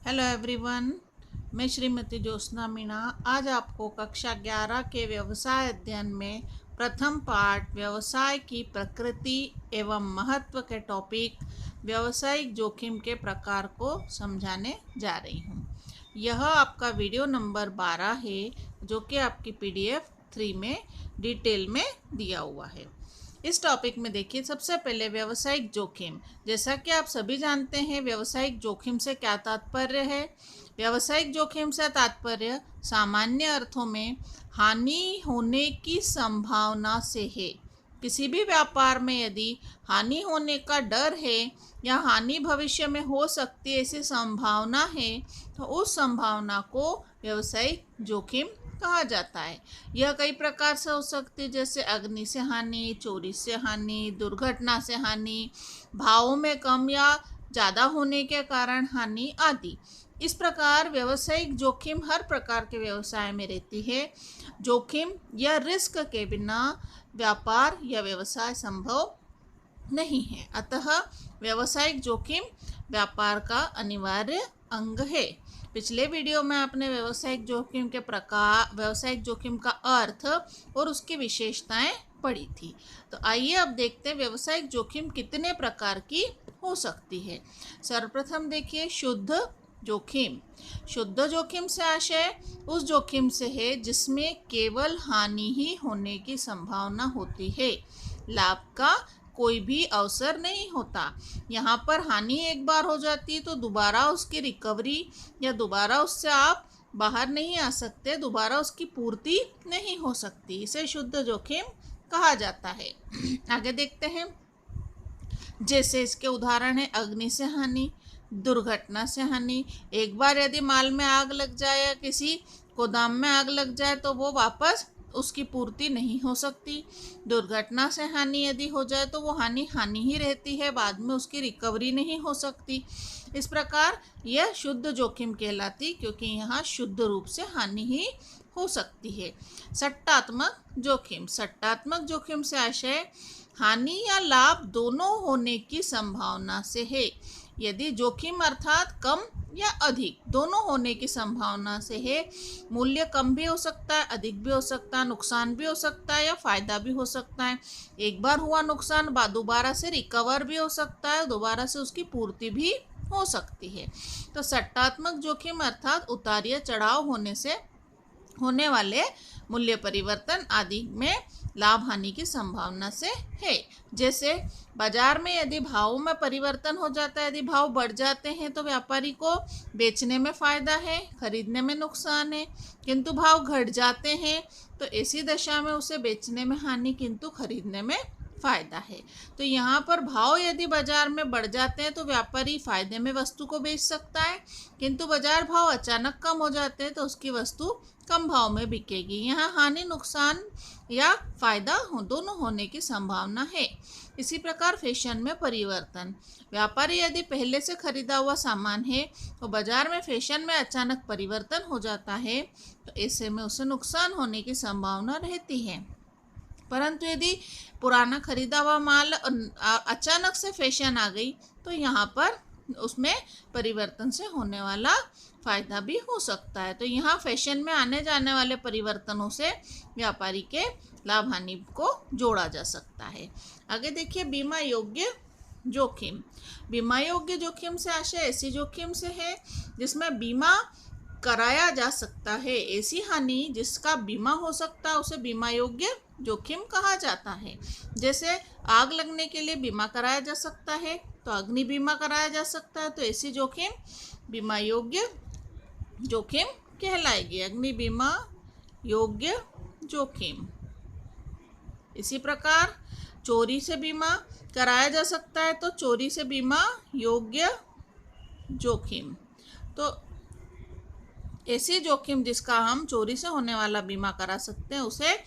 Hello everyone, मैं श्रीमती ज्योत्सना मीणा आज आपको कक्षा 11 के व्यवसाय अध्ययन में प्रथम पाठ व्यवसाय की प्रकृति एवं महत्व के टॉपिक व्यवसायिक जोखिम के प्रकार को समझाने जा रही हूँ। यह आपका वीडियो नंबर 12 है जो कि आपकी PDF 3 में डिटेल में दिया हुआ है। इस टॉपिक में देखिए, सबसे पहले व्यावसायिक जोखिम। जैसा कि आप सभी जानते हैं, व्यावसायिक जोखिम से क्या तात्पर्य है। व्यावसायिक जोखिम से तात्पर्य सामान्य अर्थों में हानि होने की संभावना से है। किसी भी व्यापार में यदि हानि होने का डर है या हानि भविष्य में हो सकती है ऐसी संभावना है तो उस संभावना को व्यावसायिक जोखिम कहा जाता है। यह कई प्रकार से हो सकती है, जैसे अग्नि से हानि, चोरी से हानि, दुर्घटना से हानि, भावों में कम या ज़्यादा होने के कारण हानि आदि। इस प्रकार व्यावसायिक जोखिम हर प्रकार के व्यवसाय में रहती है। जोखिम या रिस्क के बिना व्यापार या व्यवसाय संभव नहीं है, अतः व्यावसायिक जोखिम व्यापार का अनिवार्य अंग है। पिछले वीडियो में आपने व्यावसायिक जोखिम के प्रकार, व्यावसायिक जोखिम का अर्थ और उसकी विशेषताएं पढ़ी थी। तो आइए अब देखते हैं व्यावसायिक जोखिम कितने प्रकार की हो सकती है। सर्वप्रथम देखिए, शुद्ध जोखिम। शुद्ध जोखिम से आशय उस जोखिम से है जिसमें केवल हानि ही होने की संभावना होती है, लाभ का कोई भी अवसर नहीं होता। यहाँ पर हानि एक बार हो जाती है तो दोबारा उसकी रिकवरी या दोबारा उससे आप बाहर नहीं आ सकते, दोबारा उसकी पूर्ति नहीं हो सकती। इसे शुद्ध जोखिम कहा जाता है। आगे देखते हैं, जैसे इसके उदाहरण है अग्नि से हानि, दुर्घटना से हानि। एक बार यदि माल में आग लग जाए या किसी गोदाम में आग लग जाए तो वो वापस उसकी पूर्ति नहीं हो सकती। दुर्घटना से हानि यदि हो जाए तो वो हानि हानि ही रहती है, बाद में उसकी रिकवरी नहीं हो सकती। इस प्रकार यह शुद्ध जोखिम कहलाती, क्योंकि यहाँ शुद्ध रूप से हानि ही हो सकती है। सट्टात्मक जोखिम। सट्टात्मक जोखिम से आशय हानि या लाभ दोनों होने की संभावना से है। यदि जोखिम अर्थात कम या अधिक दोनों होने की संभावना से है, मूल्य कम भी हो सकता है, अधिक भी हो सकता है, नुकसान भी हो सकता है या फायदा भी हो सकता है। एक बार हुआ नुकसान दोबारा से रिकवर भी हो सकता है, दोबारा से उसकी पूर्ति भी हो सकती है। तो सट्टात्मक जोखिम अर्थात उतार चढ़ाव होने से होने वाले मूल्य परिवर्तन आदि में लाभ हानि की संभावना से है। जैसे बाजार में यदि भावों में परिवर्तन हो जाता है, यदि भाव बढ़ जाते हैं तो व्यापारी को बेचने में फायदा है, खरीदने में नुकसान है। किंतु भाव घट जाते हैं तो ऐसी दशा में उसे बेचने में हानि किंतु खरीदने में फायदा है। तो यहाँ पर भाव यदि बाजार में बढ़ जाते हैं तो व्यापारी फायदे में वस्तु को बेच सकता है, किंतु बाजार भाव अचानक कम हो जाते हैं तो उसकी वस्तु कम भाव में बिकेगी। यहाँ हानि नुकसान या फायदा दोनों होने की संभावना है। इसी प्रकार फैशन में परिवर्तन। व्यापारी यदि पहले से खरीदा हुआ सामान है तो बाजार में फैशन में अचानक परिवर्तन हो जाता है तो ऐसे में उसे नुकसान होने की संभावना रहती है। परंतु यदि पुराना खरीदा हुआ माल अचानक से फैशन आ गई तो यहाँ पर उसमें परिवर्तन से होने वाला फायदा भी हो सकता है। तो यहाँ फैशन में आने जाने वाले परिवर्तनों से व्यापारी के लाभ हानि को जोड़ा जा सकता है। आगे देखिए, बीमा योग्य जोखिम। बीमा योग्य जोखिम से आशय ऐसी जोखिम से है जिसमें बीमा कराया जा सकता है। ऐसी हानि जिसका बीमा हो सकता है उसे बीमा योग्य जोखिम कहा जाता है। जैसे आग लगने के लिए बीमा कराया जा सकता है तो अग्नि बीमा कराया जा सकता है, तो ऐसी जोखिम बीमा योग्य जोखिम कहलाएगी, अग्नि बीमा योग्य जोखिम। इसी प्रकार चोरी से बीमा कराया जा सकता है तो चोरी से बीमा योग्य जोखिम। तो ऐसी जोखिम जिसका हम चोरी से होने वाला बीमा करा सकते हैं उसे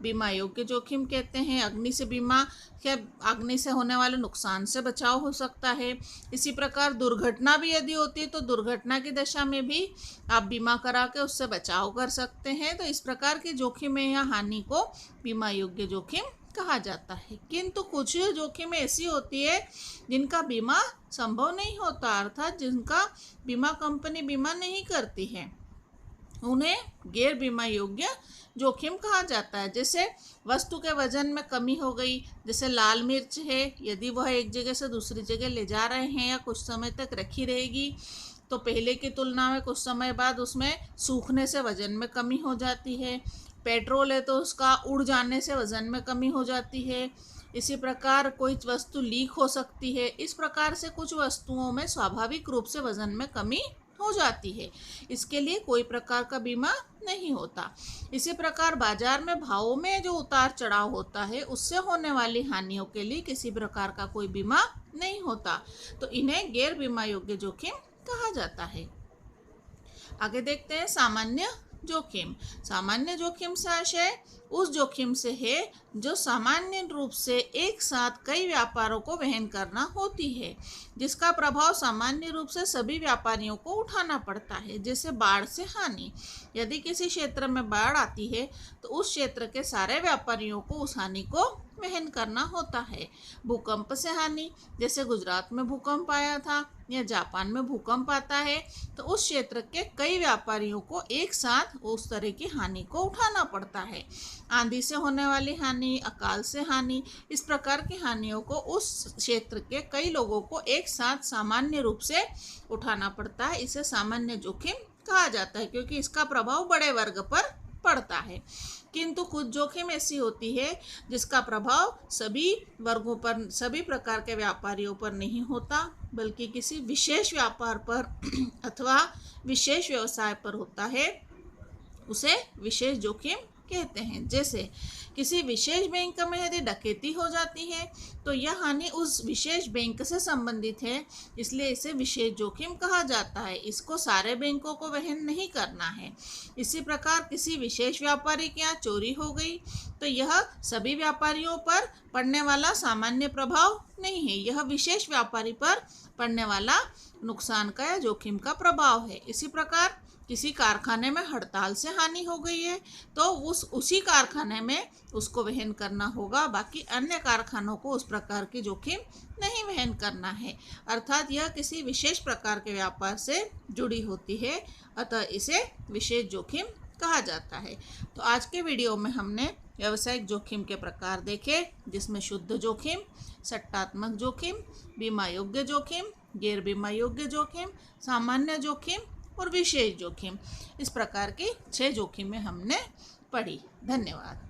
बीमा योग्य जोखिम कहते हैं। अग्नि से बीमा क्या, अग्नि से होने वाले नुकसान से बचाव हो सकता है। इसी प्रकार दुर्घटना भी यदि होती है तो दुर्घटना की दशा में भी आप बीमा करा के उससे बचाव कर सकते हैं। तो इस प्रकार की जोखिम या हानि को बीमा योग्य जोखिम कहा जाता है। किंतु कुछ जोखिम ऐसी होती है जिनका बीमा संभव नहीं होता, अर्थात जिनका बीमा कंपनी बीमा नहीं करती है, उन्हें गैर बीमा योग्य जोखिम कहा जाता है। जैसे वस्तु के वजन में कमी हो गई, जैसे लाल मिर्च है, यदि वह एक जगह से दूसरी जगह ले जा रहे हैं या कुछ समय तक रखी रहेगी तो पहले की तुलना में कुछ समय बाद उसमें सूखने से वजन में कमी हो जाती है। पेट्रोल है तो उसका उड़ जाने से वजन में कमी हो जाती है। इसी प्रकार कोई वस्तु लीक हो सकती है। इस प्रकार से कुछ वस्तुओं में स्वाभाविक रूप से वजन में कमी हो जाती है, इसके लिए कोई प्रकार का बीमा नहीं होता। इसी प्रकार बाजार में भावों में जो उतार चढ़ाव होता है उससे होने वाली हानियों के लिए किसी प्रकार का कोई बीमा नहीं होता, तो इन्हें गैर बीमा योग्य जोखिम कहा जाता है। आगे देखते हैं सामान्य जोखिम। सामान्य जोखिम से आशय उस जोखिम से है जो सामान्य रूप से एक साथ कई व्यापारों को वहन करना होती है, जिसका प्रभाव सामान्य रूप से सभी व्यापारियों को उठाना पड़ता है। जैसे बाढ़ से हानि, यदि किसी क्षेत्र में बाढ़ आती है तो उस क्षेत्र के सारे व्यापारियों को उस हानि को वहन करना होता है। भूकंप से हानि, जैसे गुजरात में भूकंप आया था या जापान में भूकंप आता है तो उस क्षेत्र के कई व्यापारियों को एक साथ उस तरह की हानि को उठाना पड़ता है। आंधी से होने वाली हानि, अकाल से हानि, इस प्रकार की हानियों को उस क्षेत्र के कई लोगों को एक साथ सामान्य रूप से उठाना पड़ता है। इसे सामान्य जोखिम कहा जाता है क्योंकि इसका प्रभाव बड़े वर्ग पर पड़ता है। किंतु कुछ जोखिम ऐसी होती है जिसका प्रभाव सभी वर्गों पर, सभी प्रकार के व्यापारियों पर नहीं होता, बल्कि किसी विशेष व्यापार पर अथवा विशेष व्यवसाय पर होता है, उसे विशेष जोखिम कहते हैं। जैसे किसी विशेष बैंक में यदि डकैती हो जाती है तो यह हानि उस विशेष बैंक से संबंधित है, इसलिए इसे विशेष जोखिम कहा जाता है। इसको सारे बैंकों को वहन नहीं करना है। इसी प्रकार किसी विशेष व्यापारी के यहाँ चोरी हो गई तो यह सभी व्यापारियों पर पड़ने वाला सामान्य प्रभाव नहीं है, यह विशेष व्यापारी पर पड़ने वाला नुकसान का या जोखिम का प्रभाव है। इसी प्रकार किसी कारखाने में हड़ताल से हानि हो गई है तो उसी कारखाने में उसको वहन करना होगा, बाकी अन्य कारखानों को उस प्रकार की जोखिम नहीं वहन करना है। अर्थात यह किसी विशेष प्रकार के व्यापार से जुड़ी होती है, अतः इसे विशेष जोखिम कहा जाता है। तो आज के वीडियो में हमने व्यावसायिक जोखिम के प्रकार देखे, जिसमें शुद्ध जोखिम, सट्टात्मक जोखिम, बीमा योग्य जोखिम, गैर बीमा योग्य जोखिम, सामान्य जोखिम और विशेष जोखिम, इस प्रकार की 6 जोखिमें हमने पढ़ी। धन्यवाद।